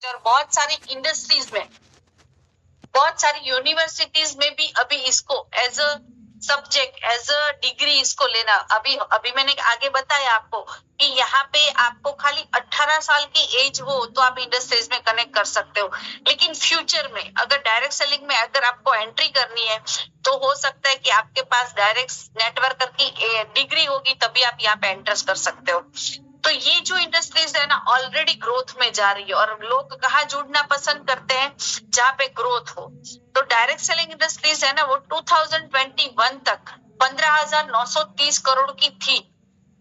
और बहुत सारी इंडस्ट्रीज में, बहुत सारी यूनिवर्सिटीज में भी अभी इसको as a subject, as a degree इसको लेना, अभी मैंने आगे बताया आपको कि यहाँ पे आपको खाली 18 साल की एज हो तो आप इंडस्ट्रीज में कनेक्ट कर सकते हो। लेकिन फ्यूचर में अगर डायरेक्ट सेलिंग में अगर आपको एंट्री करनी है तो हो सकता है कि आपके पास डायरेक्ट नेटवर्कर की डिग्री होगी, तभी आप यहाँ पे एंटर कर सकते हो। तो ये जो इंडस्ट्रीज है ना ऑलरेडी ग्रोथ में जा रही है, और लोग कहाँ जुड़ना पसंद करते हैं, जहाँ पे ग्रोथ हो। तो डायरेक्ट सेलिंग इंडस्ट्रीज है ना वो 2021 तक 15,930 करोड़ की थी,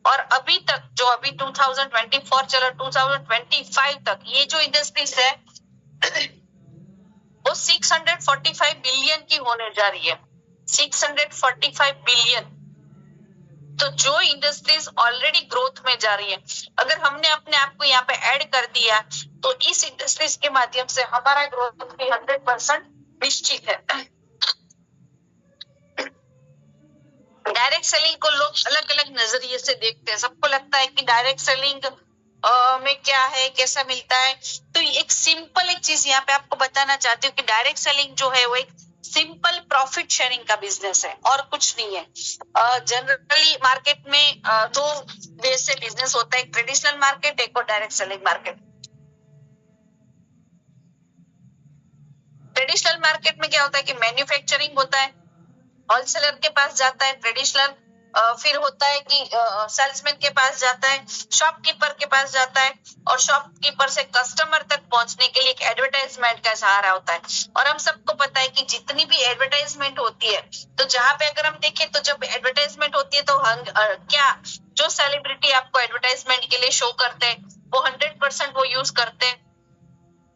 और अभी तक जो अभी 2024 चला 2025 तक ये जो इंडस्ट्रीज है वो 645 बिलियन की होने जा रही है, 645 बिलियन। तो जो इंडस्ट्रीज ऑलरेडी ग्रोथ में जा रही है, अगर हमने अपने आप को यहाँ पे ऐड कर दिया तो इस इंडस्ट्रीज के माध्यम से हमारा ग्रोथ भी 100% निश्चित है। डायरेक्ट सेलिंग को लोग अलग अलग नजरिए से देखते हैं। सबको लगता है कि डायरेक्ट सेलिंग में क्या है, कैसा मिलता है। तो एक सिंपल एक चीज यहाँ पे आपको बताना चाहती हूँ कि डायरेक्ट सेलिंग जो है वो एक सिंपल प्रॉफिट शेयरिंग का बिजनेस है और कुछ नहीं है। जनरली मार्केट में दो वे से बिजनेस होता है, एक ट्रेडिशनल मार्केट, एक और direct selling market. Traditional market में क्या होता है कि मैन्युफैक्चरिंग होता है, होलसेलर के पास जाता है ट्रेडिशनल, फिर होता है कि सेल्समैन के पास जाता है, शॉपकीपर के पास जाता है, और शॉपकीपर से कस्टमर तक पहुंचने के लिए एक एडवर्टाइजमेंट का सहारा होता है। और हम सबको पता है कि जितनी भी एडवर्टाइजमेंट होती है, तो जहां पे अगर हम देखें तो जब एडवर्टाइजमेंट होती है तो क्या जो सेलिब्रिटी आपको एडवर्टाइजमेंट के लिए शो करते हैं वो 100% वो यूज करते हैं?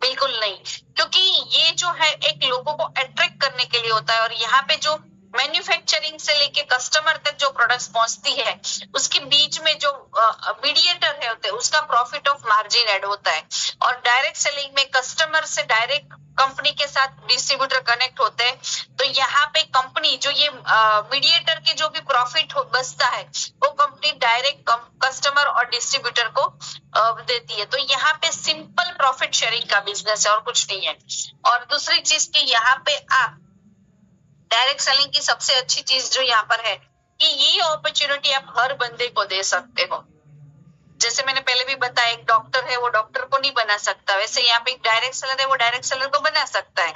बिल्कुल नहीं, क्योंकि ये जो है एक लोगों को अट्रैक्ट करने के लिए होता है। और यहाँ पे जो मैन्युफैक्चरिंग से लेके कस्टमर तक जो प्रोडक्ट्स पहुंचती है उसके बीच में जो मीडिएटर है होते हैं उसका प्रॉफिट ऑफ मार्जिन ऐड होता है। और डायरेक्ट सेलिंग में कस्टमर से डायरेक्ट कंपनी के साथ डिस्ट्रीब्यूटर कनेक्ट होते हैं, तो यहाँ पे कंपनी जो ये मीडिएटर के जो भी प्रॉफिट बचता है वो कंपनी डायरेक्ट कस्टमर और डिस्ट्रीब्यूटर को देती है। तो यहाँ पे सिंपल प्रॉफिट शेयरिंग का बिजनेस है और कुछ नहीं है। और दूसरी चीज की यहाँ पे आप डायरेक्ट सेलिंग की सबसे अच्छी चीज जो यहाँ पर है कि ये अपॉर्चुनिटी आप हर बंदे को दे सकते हो। जैसे मैंने पहले भी बताया, एक डॉक्टर है वो डॉक्टर को नहीं बना सकता, वैसे यहाँ पे एक डायरेक्ट सेलर है वो डायरेक्ट सेलर को बना सकता है।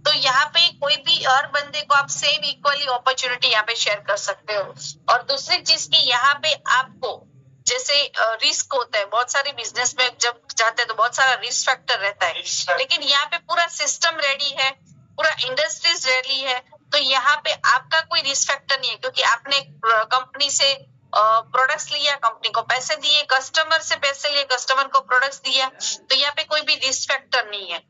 तो यहाँ पे कोई भी हर बंदे को आप सेम इक्वली अपॉर्चुनिटी यहाँ पे शेयर कर सकते हो। और दूसरी चीज की यहाँ पे आपको जैसे रिस्क होता है, बहुत सारी बिजनेस में जब जाते हैं तो बहुत सारा रिस्क फैक्टर रहता है, लेकिन यहाँ पे पूरा सिस्टम रेडी है, पूरा इंडस्ट्रीज रेडी है, तो यहाँ पे आपका कोई रिस्क फैक्टर नहीं है, क्योंकि आपने कंपनी से प्रोडक्ट्स लिया, कंपनी को पैसे दिए, कस्टमर से पैसे लिए, कस्टमर को प्रोडक्ट्स दिया, तो यहाँ पे कोई भी रिस्क फैक्टर नहीं है।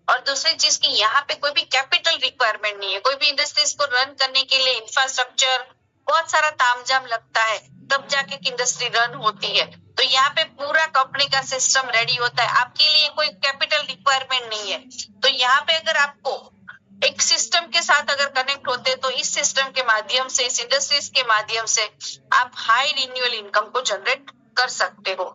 और दूसरी चीज की यहाँ पे कोई भी कैपिटल रिक्वायरमेंट नहीं है। कोई भी इंडस्ट्रीज को रन करने के लिए इंफ्रास्ट्रक्चर बहुत सारा तामझाम लगता है, तब जाके इंडस्ट्री रन होती है। तो यहाँ पे पूरा कंपनी का सिस्टम रेडी होता है, आपके लिए कोई कैपिटल रिक्वायरमेंट नहीं है। तो यहाँ पे अगर आपको एक सिस्टम के साथ अगर कनेक्ट होते हैं तो इस सिस्टम के माध्यम से, इस इंडस्ट्रीज के माध्यम से आप हाई रिन्यूअल इनकम को जनरेट कर सकते हो।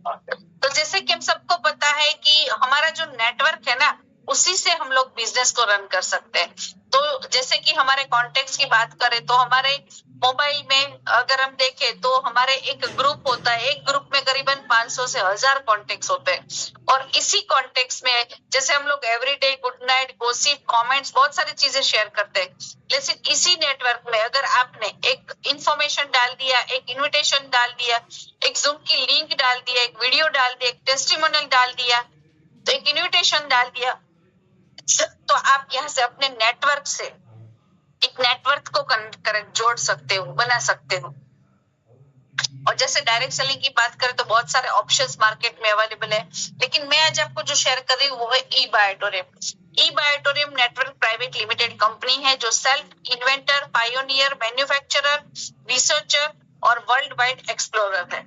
तो जैसे कि हम सबको पता है कि हमारा जो नेटवर्क है ना उसी से हम लोग बिजनेस को रन कर सकते हैं। तो जैसे कि हमारे कॉन्टेक्ट्स की बात करें तो हमारे मोबाइल में अगर हम देखें तो हमारे एक ग्रुप होता है, एक ग्रुप में करीबन 500 से 1000 कॉन्टेक्ट्स होते हैं। और इसी कॉन्टेक्ट्स में जैसे हम लोग everyday good night, gossip, comments, बहुत सारी चीजें शेयर करते हैं। लेकिन इसी नेटवर्क में अगर आपने एक इंफॉर्मेशन डाल दिया, एक इन्विटेशन डाल दिया, एक जूम की लिंक डाल दिया, एक वीडियो डाल दिया, एक टेस्टिमोनियल डाल दिया, तो एक इन्विटेशन डाल दिया, तो आप यहाँ से अपने नेटवर्क से एक नेटवर्क को कनेक्ट जोड़ सकते हो, बना सकते हो। और जैसे डायरेक्ट सेलिंग की बात करें तो बहुत सारे ऑप्शंस मार्केट में अवेलेबल है, लेकिन मैं आज आपको जो शेयर कर रही हूँ वो है ई बायोटोरियम। ई बायोटोरियम नेटवर्क प्राइवेट लिमिटेड कंपनी है जो self inventor, pioneer, manufacturer, researcher और वर्ल्ड वाइड एक्सप्लोरर है।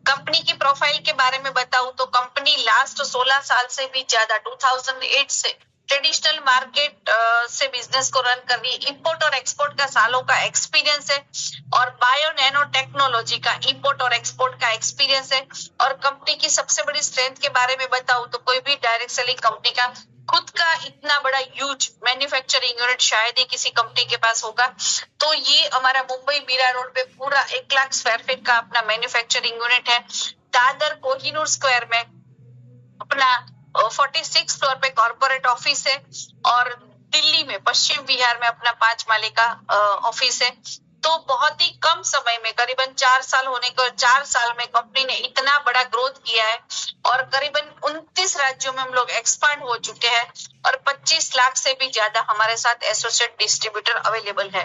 कंपनी की प्रोफाइल के बारे में बताऊं तो कंपनी लास्ट 16 साल से भी ज्यादा 2008 से ट्रेडिशनल मार्केट से बिजनेस को रन कर रही है, इंपोर्ट और एक्सपोर्ट का सालों का एक्सपीरियंस है, और बायो नैनो टेक्नोलॉजी का इंपोर्ट और एक्सपोर्ट का एक्सपीरियंस है। और कंपनी की सबसे बड़ी स्ट्रेंथ के बारे में बताऊं तो कोई भी डायरेक्ट सेलिंग कंपनी का खुद का इतना बड़ा ह्यूज मैन्युफैक्चरिंग यूनिट शायद ही किसी कंपनी के पास होगा। तो ये हमारा मुंबई मीरा रोड पे पूरा 1 लाख स्क्वायर फीट का अपना मैन्युफैक्चरिंग यूनिट है। दादर कोहिनूर स्क्वायर में अपना 46 फ्लोर पे कॉर्पोरेट ऑफिस है, और दिल्ली में पश्चिम बिहार में अपना 5 माले का ऑफिस है। तो बहुत ही कम समय में करीबन 4 साल होने को 4 साल में कंपनी ने इतना बड़ा ग्रोथ किया है, और करीबन 29 राज्यों में हम लोग एक्सपांड हो चुके हैं, और 25 लाख से भी ज्यादा हमारे साथ एसोसिएट डिस्ट्रीब्यूटर अवेलेबल है।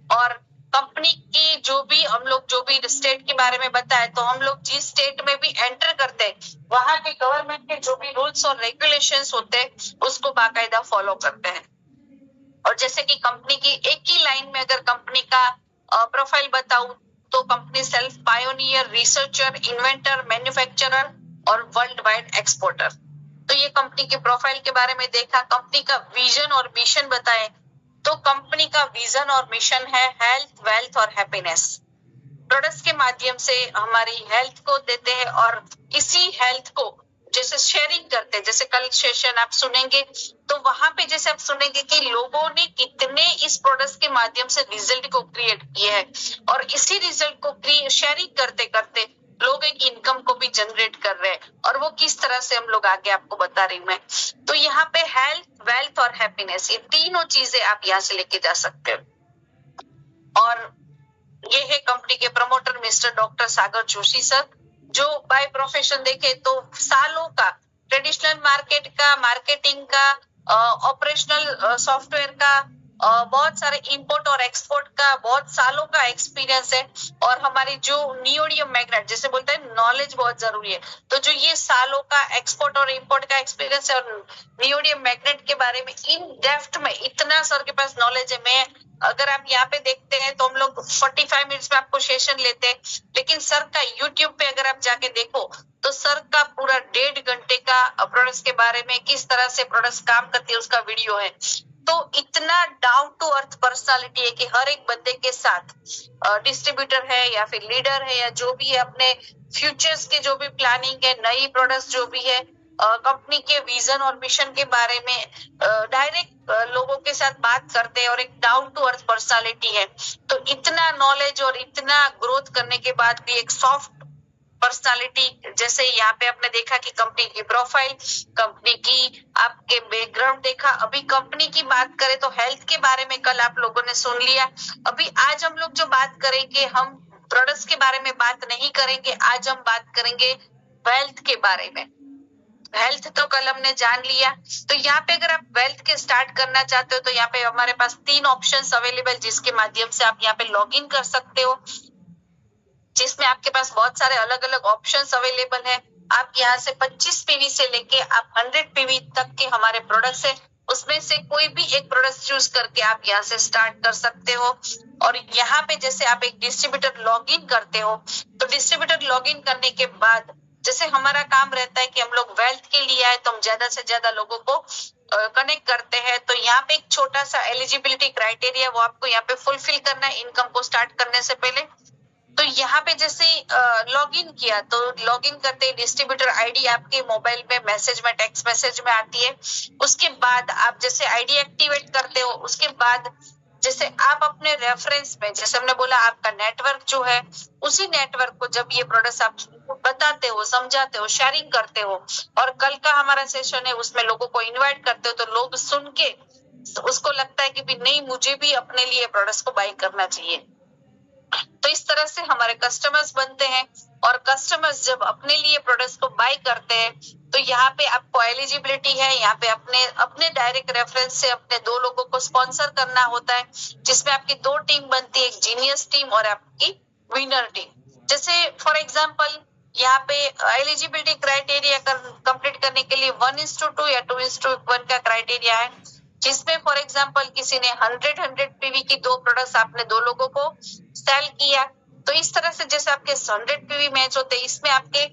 और कंपनी की जो भी स्टेट के बारे में बताए, तो हम लोग जिस स्टेट में भी एंटर करते हैं वहां के गवर्नमेंट के जो भी रूल्स और रेगुलेशंस होते हैं उसको बाकायदा फॉलो करते हैं। और जैसे कि कंपनी की एक ही लाइन में अगर कंपनी का प्रोफाइल बताऊं तो company self pioneer, researcher, inventor, manufacturer और वर्ल्ड वाइड एक्सपोर्टर। तो ये कंपनी के प्रोफाइल के बारे में देखा। कंपनी का विजन और मिशन बताए तो कंपनी का विजन और मिशन है हेल्थ, वेल्थ और हैप्पीनेस। प्रोडक्ट्स के माध्यम से हमारी हेल्थ को देते हैं, और इसी हेल्थ को जैसे शेयरिंग करते हैं, जैसे कल सेशन आप सुनेंगे तो वहां पे जैसे आप सुनेंगे कि लोगों ने कितने इस प्रोडक्ट्स के माध्यम से रिजल्ट को क्रिएट किए हैं, और इसी रिजल्ट को शेयरिंग करते करते लोग एक इनकम को भी जनरेट कर रहे हैं, और वो किस तरह से हम लोग आगे आपको बता रही हूँ मैं। तो यहाँ पे हेल्थ, वेल्थ और हैप्पीनेस, ये तीनों चीजें आप यहाँ से लेके जा सकते हो। और ये है कंपनी के प्रमोटर मिस्टर डॉक्टर सागर जोशी सर, जो बाय प्रोफेशन देखे तो सालों का ट्रेडिशनल मार्केट का, मार्केटिंग का, ऑपरेशनल सॉफ्टवेयर का, बहुत सारे इंपोर्ट और एक्सपोर्ट का बहुत सालों का एक्सपीरियंस है। और हमारी जो नियोडियम मैग्नेट जैसे बोलते हैं नॉलेज बहुत जरूरी है, तो जो ये सालों का एक्सपोर्ट और इंपोर्ट का एक्सपीरियंस है, और नियोडियम मैग्नेट के बारे में इन डेप्थ में इतना सर के पास नॉलेज है। मैं अगर आप यहाँ पे देखते हैं तो हम लोग 45 मिनट्स में आपको सेशन लेते हैं, लेकिन सर का यूट्यूब पे अगर आप जाके देखो तो सर का पूरा 1.5 घंटे का प्रोडक्ट्स के बारे में किस तरह से प्रोडक्ट्स काम करती है उसका वीडियो है। तो इतना डाउन टू अर्थ पर्सनालिटी है कि हर एक बंदे के साथ डिस्ट्रीब्यूटर है या फिर लीडर है या जो भी है, अपने फ्यूचर्स के जो भी प्लानिंग है, नई प्रोडक्ट्स जो भी है, कंपनी के विजन और मिशन के बारे में डायरेक्ट लोगों के साथ बात करते हैं, और एक डाउन टू अर्थ पर्सनालिटी है। तो इतना नॉलेज और इतना ग्रोथ करने के बाद भी एक सॉफ्ट पर्सनालिटी, जैसे यहाँ पे आपने देखा कि कंपनी की प्रोफाइल, कंपनी की आपके बैकग्राउंड देखा। अभी कंपनी की बात करें तो हेल्थ के बारे में कल आप लोगों ने सुन लिया। अभी आज हम लोग जो बात करेंगे, हम प्रोडक्ट्स के बारे में बात नहीं करेंगे, आज हम बात करेंगे वेल्थ के बारे में। हेल्थ तो कल हमने जान लिया, तो यहाँ पे अगर आप वेल्थ के स्टार्ट करना चाहते हो तो यहाँ पे हमारे पास 3 ऑप्शंस अवेलेबल, जिसके माध्यम से आप यहाँ पे लॉग इन कर सकते हो, जिसमें आपके पास बहुत सारे अलग अलग ऑप्शंस अवेलेबल है। आप यहाँ से 25 पीवी से लेके आप 100 पीवी तक के हमारे प्रोडक्ट्स है, उसमें से कोई भी एक प्रोडक्ट चूज करके आप यहाँ से स्टार्ट कर सकते हो। और यहाँ पे जैसे आप एक डिस्ट्रीब्यूटर लॉग इन करते हो, तो डिस्ट्रीब्यूटर लॉग इन करने के बाद जैसे हमारा काम रहता है कि हम लोग वेल्थ के लिए आए तो हम ज्यादा से ज्यादा लोगों को कनेक्ट करते हैं। तो यहाँ पे एक छोटा सा एलिजिबिलिटी क्राइटेरिया वो आपको यहाँ पे फुलफिल करना है इनकम को स्टार्ट करने से पहले। तो यहाँ पे जैसे लॉग इन किया तो लॉग इन करते ही डिस्ट्रीब्यूटर आईडी आपके मोबाइल में मैसेज में, टेक्स्ट मैसेज में आती है। उसके बाद आप जैसे आईडी एक्टिवेट करते हो, उसके बाद जैसे आप अपने रेफरेंस में, जैसे हमने बोला आपका नेटवर्क जो है, उसी नेटवर्क को जब ये प्रोडक्ट्स आप बताते हो, समझाते हो, शेयरिंग करते हो, और कल का हमारा सेशन है उसमें लोगों को इनवाइट करते हो, तो लोग सुन के उसको लगता है कि भी नहीं, मुझे भी अपने लिए प्रोडक्ट्स को बाय करना चाहिए। तो इस तरह से हमारे कस्टमर्स बनते हैं, और कस्टमर्स जब अपने लिए प्रोडक्ट्स को बाय करते हैं तो यहाँ पे आपको एलिजिबिलिटी है, यहाँ पे अपने डायरेक्ट रेफरेंस से अपने 2 लोगों को स्पॉन्सर करना होता है, जिसमें आपकी 2 टीम बनती है, एक जीनियस टीम और आपकी विनर टीम। जैसे फॉर एग्जाम्पल यहाँ पे एलिजिबिलिटी क्राइटेरिया कंप्लीट करने के लिए 1:2 या 2:1 का क्राइटेरिया है, जिसमें फॉर एग्जाम्पल किसी ने 100 पीवी की 2 प्रोडक्ट्स आपने 2 लोगों को सेल किया, तो इस तरह से जैसे आपके 100 पीवी मैच होते हैं, इसमें आपके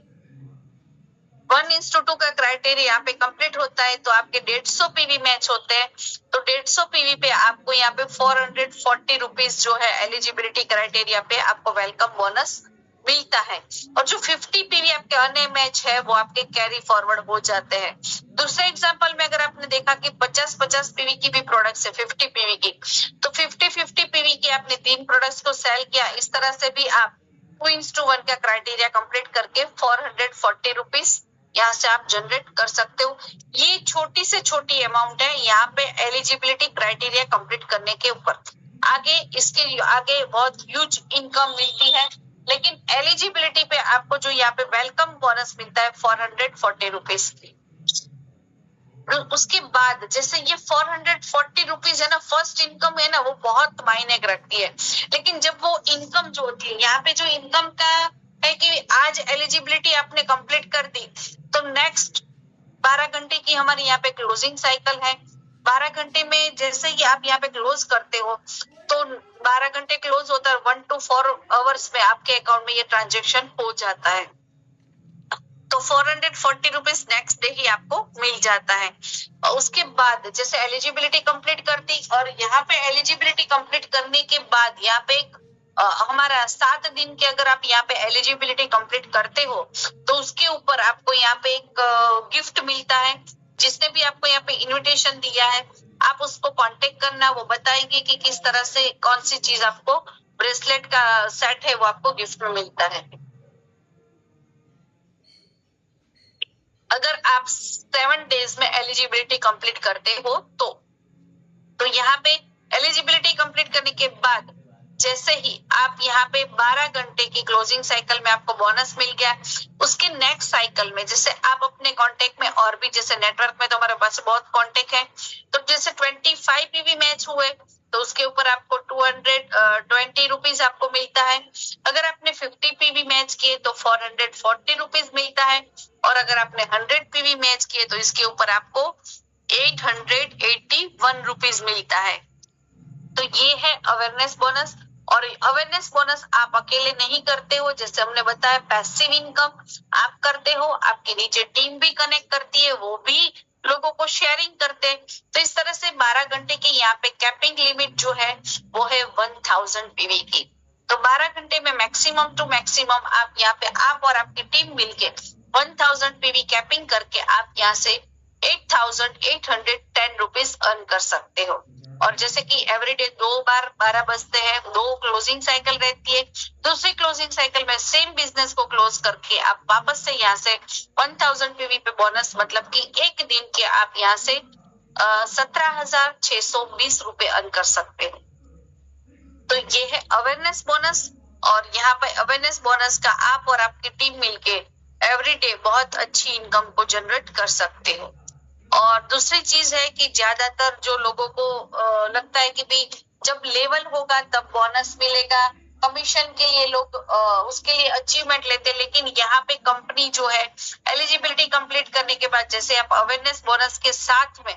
1:2 का क्राइटेरिया यहाँ पे कंप्लीट होता है तो आपके 150 पीवी मैच होते हैं। तो 150 पीवी पे आपको यहाँ पे 440 रुपीज जो है एलिजिबिलिटी क्राइटेरिया पे आपको वेलकम बोनस मिलता है। और जो 50 पीवी आपके अन्य मैच है वो आपके कैरी फॉरवर्ड हो जाते हैं। दूसरे एग्जांपल में अगर आपने देखा कि 50-50 पीवी की भी प्रोडक्ट्स है, 50 पीवी की, तो 50-50 पीवी की आपने 3 प्रोडक्ट्स को सेल किया। इस तरह से भी आप 2:1 का क्राइटेरिया कंप्लीट करके 440 रुपीज यहाँ से आप जनरेट कर सकते हो। ये छोटी से छोटी अमाउंट है यहाँ पे एलिजिबिलिटी क्राइटेरिया कंप्लीट करने के ऊपर। आगे इसके आगे बहुत ह्यूज इनकम मिलती है, लेकिन एलिजिबिलिटी पे आपको जो यहाँ पे वेलकम बोनस मिलता है 440 रुपीज। उसके बाद जैसे ये 440 रुपीज है ना, फर्स्ट इनकम है ना, वो बहुत मायने रखती है। लेकिन जब वो इनकम जो होती है यहाँ पे, जो इनकम का है कि आज एलिजिबिलिटी आपने कंप्लीट कर दी तो नेक्स्ट 12 घंटे की हमारे यहाँ पे क्लोजिंग साइकिल है। 12 घंटे में जैसे ही आप यहाँ पे क्लोज करते हो तो 12 घंटे क्लोज होता है, 1 to 4 आवर्स में आपके अकाउंट में ये ट्रांजेक्शन हो जाता है। तो 440 रुपीज नेक्स्ट डे ही आपको मिल जाता है। और उसके बाद जैसे एलिजिबिलिटी कंप्लीट कर दी, और यहाँ पे एलिजिबिलिटी कंप्लीट करने के बाद यहाँ पे हमारा 7 दिन के अगर आप यहाँ पे एलिजिबिलिटी कंप्लीट करते हो तो उसके ऊपर आपको यहाँ पे एक गिफ्ट मिलता है। जिसने भी आपको यहाँ पे इनविटेशन दिया है आप उसको कांटेक्ट करना, वो बताएंगे कि किस तरह से कौन सी चीज आपको, ब्रेसलेट का सेट है वो आपको गिफ्ट में मिलता है। अगर आप 7 डेज में एलिजिबिलिटी कंप्लीट करते हो तो यहाँ पे एलिजिबिलिटी कंप्लीट करने के बाद जैसे ही आप यहाँ पे 12 घंटे की क्लोजिंग साइकिल में आपको बोनस मिल गया, उसके नेक्स्ट साइकिल में जैसे आप अपने कांटेक्ट में और भी, जैसे नेटवर्क में तो हमारे पास बहुत कांटेक्ट है, तो जैसे 25 पीवी मैच हुए तो उसके ऊपर आपको 220 रुपीज आपको मिलता है। अगर आपने 50 पीवी मैच किए तो 440 रुपीज मिलता है, और अगर आपने 100 पीवी मैच किए तो इसके ऊपर आपको 881 रुपीज मिलता है। तो ये है अवेयरनेस बोनस। और अवेयरनेस बोनस आप अकेले नहीं करते हो, जैसे हमने बताया पैसिव इनकम आप करते हो, आपके नीचे टीम भी कनेक्ट करती है, वो भी लोगों को शेयरिंग करते हैं। तो इस तरह से 12 घंटे की यहाँ पे कैपिंग लिमिट जो है वो है 1000 पीवी की। तो 12 घंटे में मैक्सिमम टू मैक्सिमम आप यहाँ पे आप और आपकी टीम मिलके 1000 पीवी कैपिंग करके आप यहाँ से 8810 रुपीज अर्न कर सकते हो। और जैसे कि एवरीडे 2 बार 12 बजते हैं, 2 क्लोजिंग साइकिल रहती है, दूसरी क्लोजिंग साइकिल में सेम बिजनेस को क्लोज करके आप वापस से यहाँ से 1000 पीवी पे बोनस, मतलब कि एक दिन के आप यहाँ से 17,620 रुपए अर्न कर सकते हो। तो ये है अवेयरनेस बोनस। और यहाँ पे अवेयरनेस बोनस का आप और आपकी टीम मिलके एवरीडे बहुत अच्छी इनकम को जनरेट कर सकते हो। और दूसरी चीज है कि ज्यादातर जो लोगों को लगता है कि भाई जब लेवल होगा तब बोनस मिलेगा, कमीशन के लिए लोग उसके लिए अचीवमेंट लेते, लेकिन यहाँ पे कंपनी जो है एलिजिबिलिटी कंप्लीट करने के बाद जैसे आप अवेयरनेस बोनस के साथ में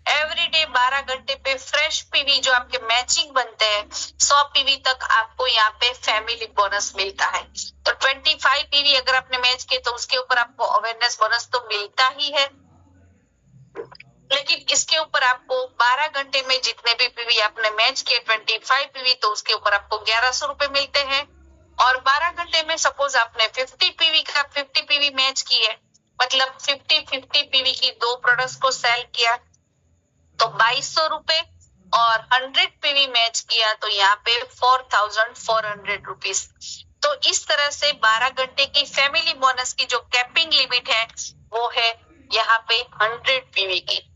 एवरीडे 12 घंटे पे फ्रेश पीवी जो आपके मैचिंग बनते हैं 100 पीवी तक आपको यहाँ पे फैमिली बोनस मिलता है। तो 25 पीवी अगर आपने मैच किए तो उसके ऊपर आपको अवेयरनेस बोनस तो मिलता ही है, लेकिन इसके ऊपर आपको 12 घंटे में जितने भी पीवी आपने मैच किए 25 पीवी, तो उसके ऊपर आपको 1100 रुपए मिलते हैं। और 12 घंटे में सपोज आपने 50 पीवी मैच की है, मतलब 50 पीवी की 2 प्रोडक्ट्स को सेल किया तो 2200 रुपए, और 100 पीवी मैच किया तो यहाँ पे 4400 रुपीज। तो इस तरह से 12 घंटे की फैमिली बोनस की जो कैपिंग लिमिट है वो है यहाँ पे 100 पीवी की।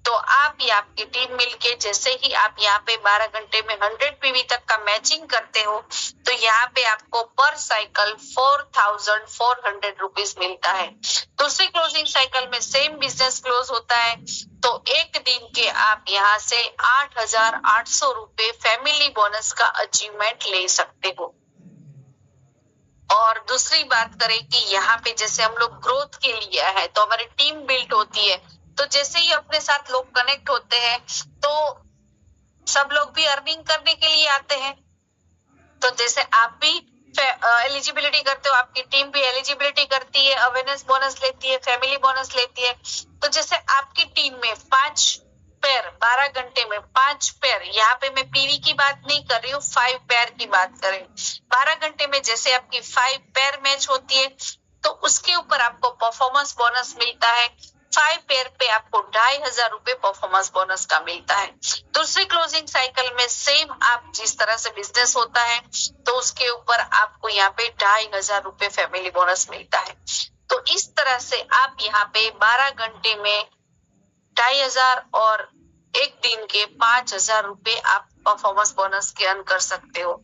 तो आप या आपकी टीम मिलके जैसे ही आप यहाँ पे 12 घंटे में 100 पीवी तक का मैचिंग करते हो तो यहाँ पे आपको पर साइकिल 4400 रुपीज मिलता है। दूसरी क्लोजिंग साइकिल में सेम बिजनेस क्लोज होता है तो एक दिन के आप यहाँ से 8800 रुपए फैमिली बोनस का अचीवमेंट ले सकते हो। और दूसरी बात करें कि यहाँ पे जैसे हम लोग ग्रोथ के लिए है तो हमारी टीम बिल्ड होती है, तो जैसे ही अपने साथ लोग कनेक्ट होते हैं तो सब लोग भी अर्निंग करने के लिए आते हैं। तो जैसे आप भी एलिजिबिलिटी करते हो, आपकी टीम भी एलिजिबिलिटी करती है, अवेयरनेस बोनस लेती है, फैमिली बोनस लेती है। तो जैसे आपकी टीम में 5 पेयर 12 घंटे में 5 पेयर, यहाँ पे मैं पीवी की बात नहीं कर रही हूँ, 5 पेयर की बात कर रही हूँ। 12 घंटे में जैसे आपकी 5 पेयर मैच होती है तो उसके ऊपर आपको परफॉर्मेंस बोनस मिलता है। 5 पेयर पे आपको 2,500 रुपए परफॉर्मेंस बोनस का मिलता है। दूसरी क्लोजिंग साइकिल में सेम आप जिस तरह से बिजनेस होता है तो उसके ऊपर आपको यहाँ पे 2,500 रुपए फैमिली बोनस मिलता है। तो इस तरह से आप यहाँ पे 12 घंटे में 2,500 और एक दिन के 5,000 रुपए आप परफॉर्मेंस बोनस के अर्न कर सकते हो।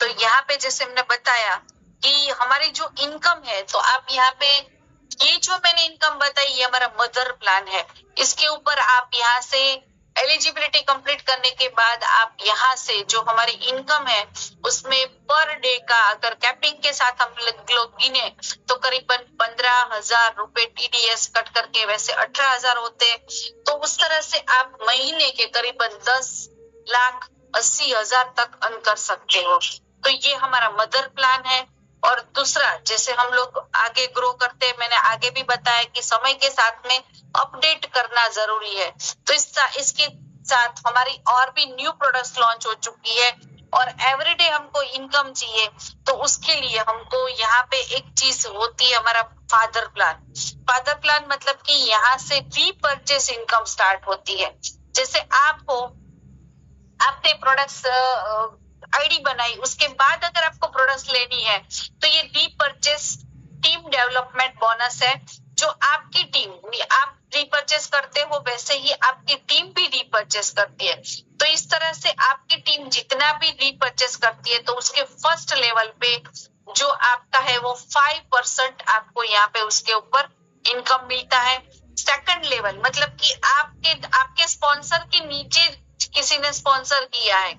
तो यहाँ पे जैसे हमने बताया कि हमारी जो इनकम है, तो आप यहाँ पे ये जो मैंने इनकम बताई ये हमारा मदर प्लान है। इसके ऊपर आप यहाँ से एलिजिबिलिटी कंप्लीट करने के बाद आप यहाँ से जो हमारी इनकम है उसमें पर डे का अगर कैपिंग के साथ हम लोग गिने तो करीबन 15,000 रुपए टीडीएस कट करके वैसे 18,000 होते हैं। तो उस तरह से आप महीने के करीबन 10,80,000 तक अर्न कर सकते हो। तो ये हमारा मदर प्लान है। और दूसरा, जैसे हम लोग आगे ग्रो करते हैं, मैंने आगे भी बताया कि समय के साथ में अपडेट करना जरूरी है। तो इसके साथ हमारी और भी न्यू प्रोडक्ट्स लॉन्च हो चुकी है और एवरीडे हमको इनकम चाहिए। तो उसके लिए हमको यहाँ पे एक चीज होती है हमारा फादर प्लान। फादर प्लान मतलब कि यहाँ से रीपरचेस इनकम स्टार्ट होती है। जैसे आपने प्रोडक्ट्स आईडी बनाई, उसके बाद अगर आपको प्रोडक्ट्स लेनी है तो ये रीपरचेस टीम डेवलपमेंट बोनस है। जो आपकी टीम, आप रीपरचेस करते हो वैसे ही आपकी टीम भी रीपरचेस करती है। तो इस तरह से आपकी टीम जितना भी रीपरचेस करती है तो उसके फर्स्ट लेवल पे जो आपका है वो 5% आपको यहाँ पे उसके ऊपर इनकम मिलता है। सेकंड लेवल मतलब कि आपके स्पॉन्सर के नीचे किसी ने स्पॉन्सर किया है,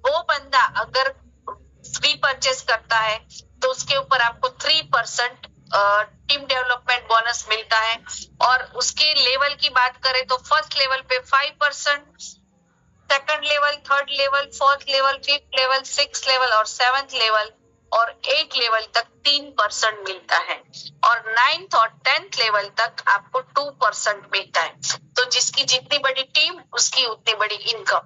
वो बंदा अगर फ्री परचेस करता है तो उसके ऊपर आपको 3% टीम डेवलपमेंट बोनस मिलता है। और उसके लेवल की बात करें तो फर्स्ट लेवल पे 5%, second level, third level, fourth level, fifth level, six level और सेवेंथ लेवल और 8 लेवल तक 3% मिलता है। और 9th और 10th लेवल तक आपको 2% मिलता है। तो जिसकी जितनी बड़ी टीम उसकी उतनी बड़ी इनकम।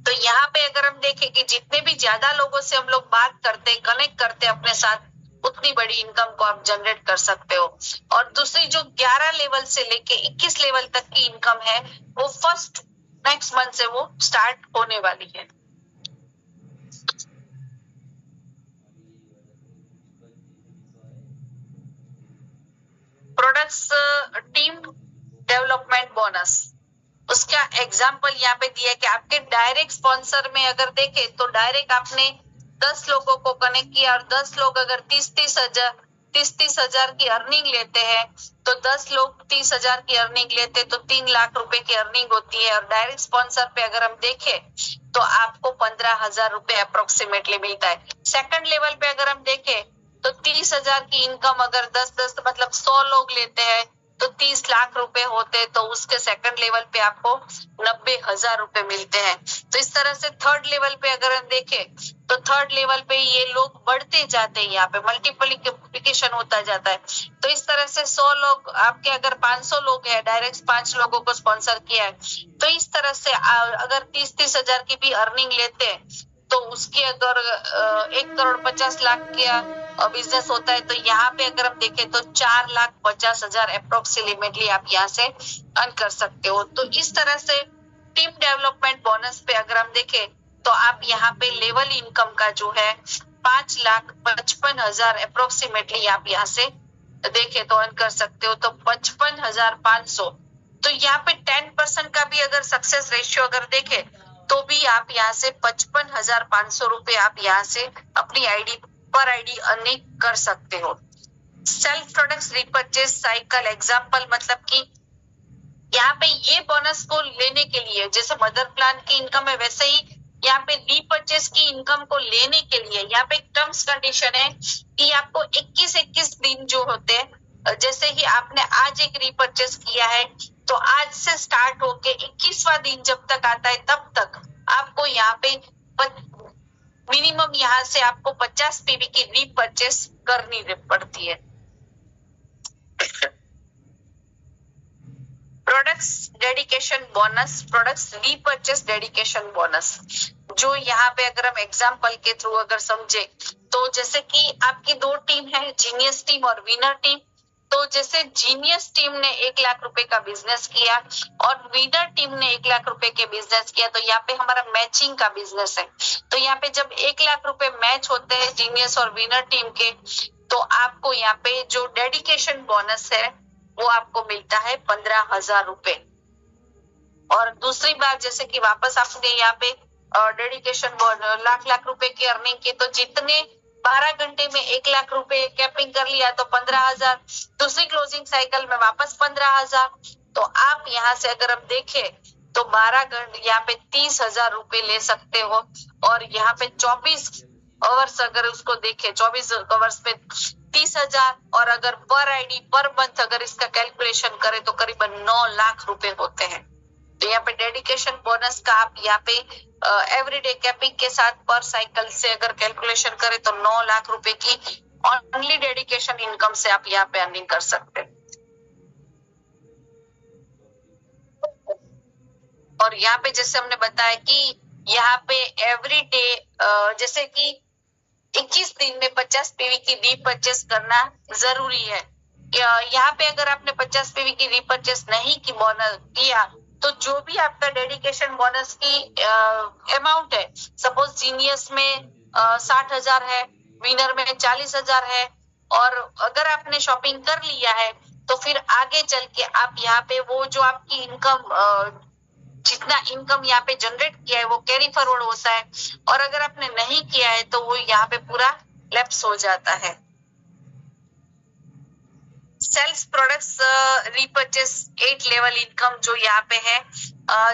तो यहाँ पे अगर हम देखें कि जितने भी ज्यादा लोगों से हम लोग बात करते हैं, कनेक्ट करते हैं अपने साथ, उतनी बड़ी इनकम को आप जनरेट कर सकते हो। और दूसरी जो 11 लेवल से लेके 21 लेवल तक की इनकम है वो फर्स्ट नेक्स्ट मंथ से वो स्टार्ट होने वाली है। प्रोडक्ट्स टीम डेवलपमेंट बोनस, उसका एग्जाम्पल यहाँ पे दिया है कि आपके डायरेक्ट स्पॉन्सर में अगर देखे तो डायरेक्ट आपने 10 लोगों को कनेक्ट किया और 10 लोग अगर 30 हजार की अर्निंग लेते हैं तो 10 लोग 30,000 की अर्निंग लेते तो 3 लाख रुपए की अर्निंग होती है। और डायरेक्ट स्पॉन्सर पे अगर हम देखें तो आपको 15,000 रुपए अप्रोक्सीमेटली मिलता है। सेकंड लेवल पे अगर हम देखें तो 30,000 की इनकम अगर 10 मतलब 100 लोग लेते हैं तो 30 लाख रुपए होते, तो उसके सेकंड लेवल पे आपको 90,000 रुपए मिलते हैं। तो इस तरह से थर्ड लेवल पे अगर हम देखें तो थर्ड लेवल पे ये लोग बढ़ते जाते हैं, यहाँ पे मल्टीप्लिकेशन होता जाता है। तो इस तरह से 100 लोग आपके अगर 500 लोग हैं, डायरेक्ट 5 लोगों को स्पॉन्सर किया है, तो इस तरह से अगर 30 हजार की भी अर्निंग लेते हैं तो उसके अगर 1,50,00,000 का बिजनेस होता है तो यहाँ पे अगर हम देखें तो 4,50,000 अप्रोक्सीमेटली आप यहाँ से अर्न कर सकते हो। तो इस तरह से टीम डेवलपमेंट बोनस पे अगर हम देखें तो आप यहाँ पे लेवल इनकम का जो है 5,55,000 अप्रोक्सीमेटली आप यहाँ से देखे तो अर्न कर सकते हो। तो 55,500, तो यहाँ पे 10% का भी अगर सक्सेस रेशियो अगर देखे तो भी आप यहाँ से 55,500 रुपए आप यहाँ से अपनी आईडी पर आईडी अर्निंग कर सकते हो। सेल्फ प्रोडक्ट्स रीपरचेस साइकिल एग्जांपल मतलब कि यहाँ पे ये बोनस को लेने के लिए जैसे मदर प्लान की इनकम है वैसे ही यहाँ पे रीपरचेस की इनकम को लेने के लिए यहाँ पे एक टर्म्स कंडीशन है कि आपको 21 दिन जो होते हैं, जैसे ही आपने आज एक रीपरचेस किया है तो आज से स्टार्ट होके 21वां दिन जब तक आता है तब तक आपको यहाँ पे मिनिमम यहाँ से आपको 50 पीवी की रीपरचेस करनी पड़ती है। Products dedication bonus, products repurchase dedication bonus, जो यहाँ पे अगर हम एग्जाम्पल के थ्रू अगर समझे तो जैसे कि आपकी दो टीम है, जीनियस टीम और विनर टीम। तो जैसे जीनियस टीम ने 1 लाख रुपए का बिजनेस किया और विनर टीम ने 1 लाख रुपए के बिजनेस किया, तो यहाँ पे हमारा मैचिंग का बिजनेस है। तो यहाँ पे जब 1 लाख रुपए मैच होते हैं जीनियस और विनर टीम के, तो आपको यहाँ पे जो डेडिकेशन बोनस है वो आपको मिलता है 15,000 रुपए। और दूसरी बात, जैसे कि वापस आपने यहाँ पे डेडिकेशन लाख रुपए की अर्निंग की, तो जितने 12 घंटे में 1 लाख रुपए कैपिंग कर लिया तो 15,000, दूसरी क्लोजिंग साइकिल में वापस 15,000। तो आप यहाँ से अगर हम देखें तो 12 घंटे यहाँ पे 30,000 रुपए ले सकते हो। और यहाँ पे 24 आवर्स अगर उसको देखें, 24 आवर्स पे 30,000, और अगर पर आईडी पर मंथ अगर इसका कैलकुलेशन करें तो करीबन 9 लाख रुपए होते हैं। तो यहाँ पे डेडिकेशन बोनस का आप यहाँ पे एवरीडे कैपिंग के साथ पर साइकिल से अगर कैलकुलेशन करें तो 9 लाख रुपए की ओनली डेडिकेशन इनकम से आप यहाँ पे अर्निंग कर सकते हैं। और यहाँ पे जैसे हमने बताया कि यहाँ पे एवरीडे जैसे कि 21 दिन में 50 पीवी की रीपरचेस करना जरूरी है। यहाँ पे अगर आपने 50 पीवी की रीपरचेस नहीं की बोनस किया तो जो भी आपका डेडिकेशन बोनस की अमाउंट है, सपोज जीनियस में 60,000 है, विनर में 40,000 है, और अगर आपने शॉपिंग कर लिया है तो फिर आगे चल के आप यहाँ पे वो जो आपकी इनकम जितना इनकम यहाँ पे जनरेट किया है वो कैरी फॉरवर्ड होता है, और अगर आपने नहीं किया है तो वो यहाँ पे पूरा लैप्स हो जाता है। सेल्स प्रोडक्ट्स रीपरचेस 8 लेवल इनकम जो यहाँ पे है,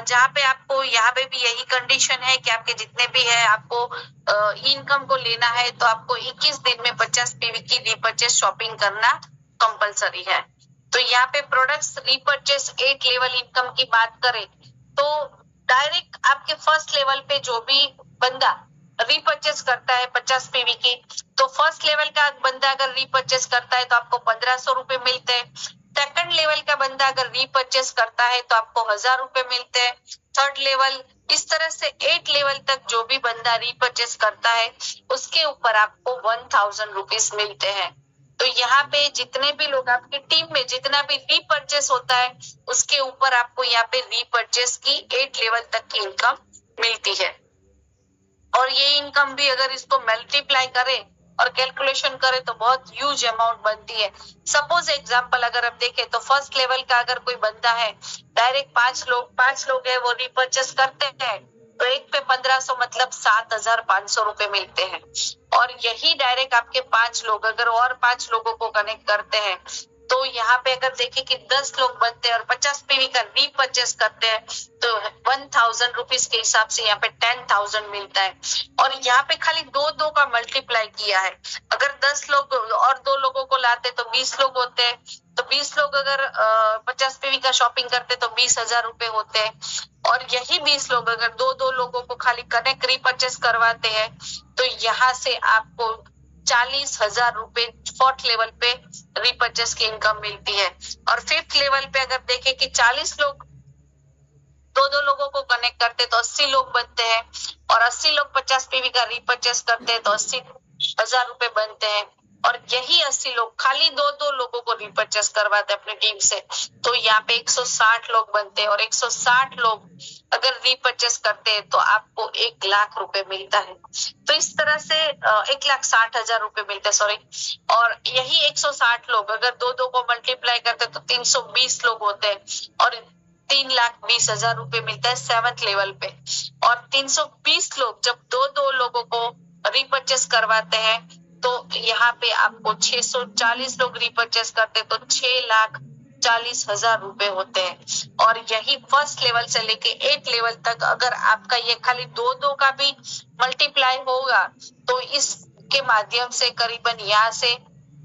जहाँ पे आपको यहाँ पे भी यही कंडीशन है कि आपके जितने भी है आपको इनकम को लेना है तो आपको 21 दिन में 50 पीवी की रीपरचेस शॉपिंग करना कंपलसरी है। तो यहाँ पे प्रोडक्ट्स रीपरचेस 8 लेवल इनकम की बात करें तो डायरेक्ट आपके फर्स्ट लेवल पे जो भी बंदा रीपरचेस करता है 50 पीवी की, तो फर्स्ट लेवल का बंदा अगर रीपरचेस करता है तो आपको 1,500 रुपए मिलते हैं। सेकंड लेवल का बंदा अगर रीपरचेस करता है तो आपको 1,000 रुपए मिलते हैं। थर्ड लेवल, इस तरह से 8 लेवल तक जो भी बंदा रीपरचेस करता है उसके ऊपर आपको 1,000 रुपीज मिलते हैं। तो यहाँ पे जितने भी लोग आपकी टीम में जितना भी रीपरचेस होता है उसके ऊपर आपको यहाँ पे रीपरचेस की 8 लेवल तक की इनकम मिलती है। और ये इनकम भी अगर इसको मल्टीप्लाई करें और कैलकुलेशन करें तो बहुत ह्यूज अमाउंट बनती है। सपोज एग्जांपल अगर हम देखें तो फर्स्ट लेवल का अगर कोई बंदा है, डायरेक्ट 5 लोग है वो रीपरचेस करते हैं तो एक पे 1,500 मतलब 7,500 रुपए मिलते हैं। और यही डायरेक्ट आपके 5 लोग अगर और 5 लोगों को कनेक्ट करते हैं तो यहाँ पे अगर देखें कि 10 लोग बनते हैं और 50 पीवी का रीपरचेस करते हैं तो 1,000 रुपीज के हिसाब से यहाँ पे 10,000 मिलता है। और यहाँ पे खाली दो का मल्टीप्लाई किया है। अगर 10 लोग और 2 लोगों को लाते तो 20 लोग होते हैं, तो 20 लोग अगर 50 पीवी का शॉपिंग करते तो 20,000 रुपए होते हैं। और यही 20 लोग अगर 2 लोगों को खाली कनेक्ट रीपरचेस करवाते हैं तो यहाँ से आपको 40,000 रुपए फोर्थ लेवल पे रीपरचेस की इनकम मिलती है। और फिफ्थ लेवल पे अगर देखें कि 40 लोग 2 लोगों को कनेक्ट करते तो 80 लोग बनते हैं, और 80 लोग 50 पीवी का रीपरचेस करते हैं तो 80,000 रुपए बनते हैं। और यही 80 लोग खाली 2 लोगों को रीपरचेस करवाते अपनी टीम से तो यहाँ पे 160 लोग बनते हैं। और 160 लोग अगर रीपरचेस करते हैं तो आपको 1 लाख रुपए मिलता है। तो इस तरह से 1,60,000 रुपए मिलते हैं, सॉरी। और यही 160 लोग अगर 2 को मल्टीप्लाई करते तो 320 लोग होते हैं और 3,20,000 रुपए मिलता है 7th लेवल पे। और 320 लोग जब 2 लोगों को रीपरचेस करवाते हैं तो यहाँ पे आपको 640 लोग रीपरचेस करते तो 6,40,000 रुपए होते हैं। और यही फर्स्ट लेवल से लेके 8 लेवल तक अगर आपका ये खाली 2 का भी मल्टीप्लाई होगा तो इसके माध्यम से करीबन यहाँ से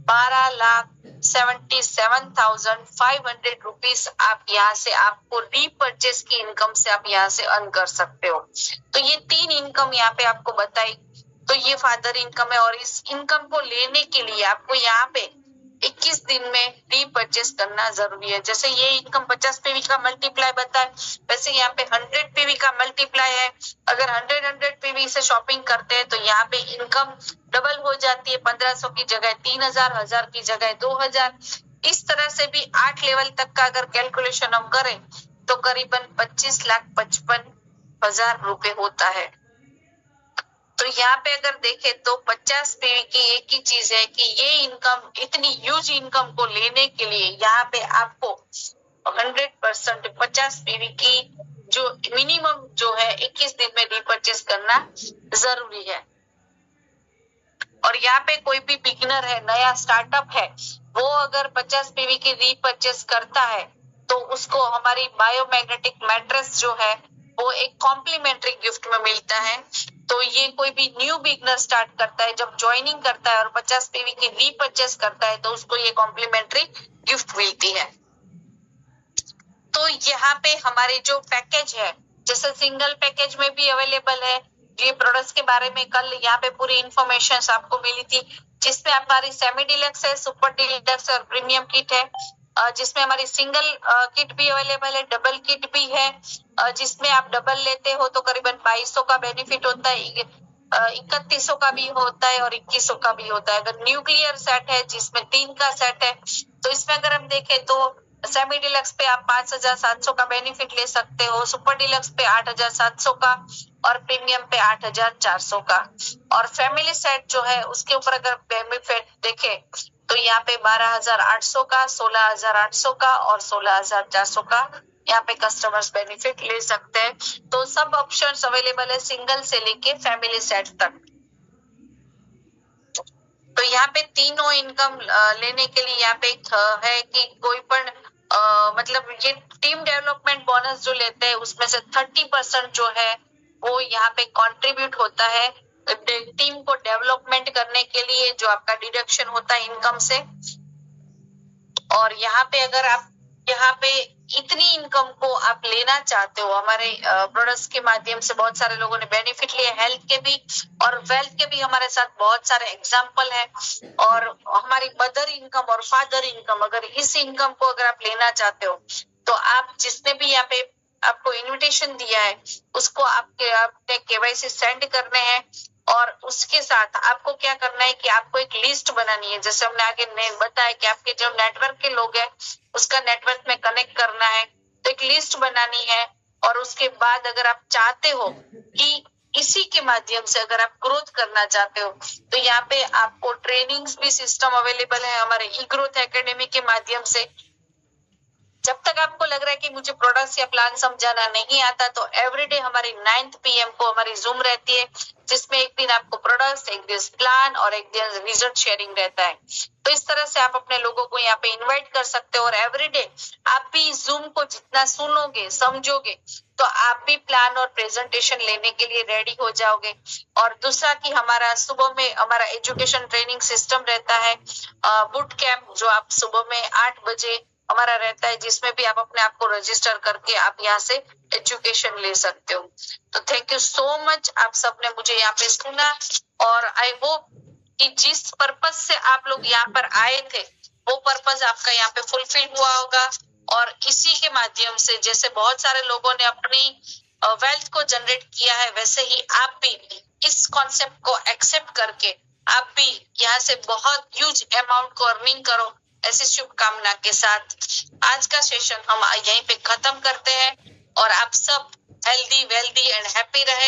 12,77,500 रुपीज आप यहाँ से आपको रीपरचेस की इनकम से आप यहाँ से अर्न कर सकते हो। तो ये 3 इनकम यहाँ पे आपको बताई तो ये फादर इनकम है। और इस इनकम को लेने के लिए आपको यहाँ पे 21 दिन में रीपर्चेस करना जरूरी है। जैसे ये इनकम 50 पीवी का मल्टीप्लाई बताए, वैसे यहाँ पे 100 पीवी का मल्टीप्लाई है। अगर 100 पीवी से शॉपिंग करते हैं तो यहाँ पे इनकम डबल हो जाती है। 1500 की जगह 3000, 1000 की जगह 2000। इस तरह से भी 8 लेवल तक का अगर कैलकुलेशन हम करें तो करीबन 25,55,000 रुपए होता है। तो यहाँ पे अगर देखें तो 50 पीवी की एक ही चीज है कि ये इनकम, इतनी ह्यूज इनकम को लेने के लिए यहाँ पे आपको 100% 50 पीवी की जो मिनिमम जो है 21 दिन में रीपर्चेस करना जरूरी है। और यहाँ पे कोई भी बिगिनर है, नया स्टार्टअप है, वो अगर 50 पीवी की रीपर्चेस करता है तो उसको हमारी बायोमैग्नेटिक मैट्रेस जो है वो एक कॉम्प्लीमेंट्री गिफ्ट में मिलता है। तो ये कोई भी न्यू बिगनर स्टार्ट करता है, जब ज्वाइनिंग करता है और 50 पीवी की रीपर्चेस करता है तो उसको ये कॉम्प्लीमेंट्री गिफ्ट मिलती है। तो यहाँ पे हमारे जो पैकेज है, जैसे सिंगल पैकेज में भी अवेलेबल है। ये प्रोडक्ट्स के बारे में कल यहाँ पे पूरी इंफॉर्मेशन आपको मिली थी, जिसमें हमारी सेमी डिलक्स है, सुपर डिलक्स और प्रीमियम किट है, जिसमें हमारी सिंगल किट भी अवेलेबल है, डबल किट भी है। जिसमें आप डबल लेते हो तो करीबन 2200 का बेनिफिट होता है, 3100 का भी होता है और 2100 का भी होता है। अगर न्यूक्लियर सेट है जिसमें 3 का सेट है तो इसमें अगर हम देखें तो सेमी डिलक्स पे आप 5700 का बेनिफिट ले सकते हो, सुपर डिलक्स पे 8700 का और प्रीमियम पे 8400 का। और फैमिली सेट जो है उसके ऊपर अगर बेनिफिट देखें तो यहाँ पे 12800 का, 16800 का और 16400 का यहाँ पे कस्टमर्स बेनिफिट ले सकते हैं। तो सब ऑप्शंस अवेलेबल है सिंगल से लेके फैमिली सेट तक। तो यहाँ पे तीनों इनकम लेने के लिए यहाँ पे है कि कोई पण मतलब ये टीम डेवलपमेंट बोनस जो लेते हैं उसमें से 30% जो है वो यहाँ पे कंट्रीब्यूट होता है टीम को डेवलपमेंट करने के लिए, जो आपका डिडक्शन होता है इनकम से। और यहाँ पे अगर आप यहाँ पे इतनी इनकम को आप लेना चाहते हो, हमारे प्रोडक्ट्स के माध्यम से बहुत सारे लोगों ने बेनिफिट लिए, हेल्थ के भी और वेल्थ के भी हमारे साथ बहुत सारे एग्जाम्पल है। और हमारी मदर इनकम और फादर इनकम, अगर इस इनकम को अगर आप लेना चाहते हो तो आप जिसने भी यहाँ पे आपको इन्विटेशन दिया है उसको आपने केवाईसी सेंड करने हैं। और उसके साथ आपको क्या करना है कि आपको एक लिस्ट बनानी है, जैसे हमने आगे बताया कि आपके जो नेटवर्क के लोग हैं उसका नेटवर्क में कनेक्ट करना है, तो एक लिस्ट बनानी है। और उसके बाद अगर आप चाहते हो कि इसी के माध्यम से अगर आप ग्रोथ करना चाहते हो तो यहाँ पे आपको ट्रेनिंग्स भी सिस्टम अवेलेबल है हमारे ई ग्रोथ एकेडमी के माध्यम से। जब तक आपको लग रहा है कि मुझे प्रोडक्ट्स या प्लान समझाना नहीं आता तो एवरीडे हमारी 9 PM को हमारी जूम रहती है, जिसमें एक दिन आपको प्रोडक्ट्स, एक दिन प्लान और एक दिन रिजल्ट शेयरिंग रहता है। तो इस तरह से आप अपने लोगों को यहाँ पे इनवाइट कर सकते हो। और एवरीडे आप भी जूम को जितना सुनोगे, समझोगे, तो आप भी प्लान और प्रेजेंटेशन लेने के लिए रेडी हो जाओगे। और दूसरा कि हमारा सुबह में हमारा एजुकेशन ट्रेनिंग सिस्टम रहता है, बूट कैंप, जो आप सुबह में 8 बजे हमारा रहता है, जिसमें भी आप अपने आप को रजिस्टर करके आप यहाँ से एजुकेशन ले सकते हो। तो थैंक यू सो मच, आप सबने मुझे यहाँ पे सुना और आई होप कि जिस पर्पज से आप लोग यहाँ पर आए थे वो पर्पज आपका यहाँ पे फुलफिल हुआ होगा। और इसी के माध्यम से जैसे बहुत सारे लोगों ने अपनी वेल्थ को जनरेट किया है, वैसे ही आप भी इस कॉन्सेप्ट को एक्सेप्ट करके आप भी यहाँ से बहुत ह्यूज अमाउंट को अर्निंग करो, ऐसी शुभकामना के साथ आज का सेशन हम यहीं पे खत्म करते हैं। और आप सब हेल्दी, वेल्दी एंड हैप्पी रहे।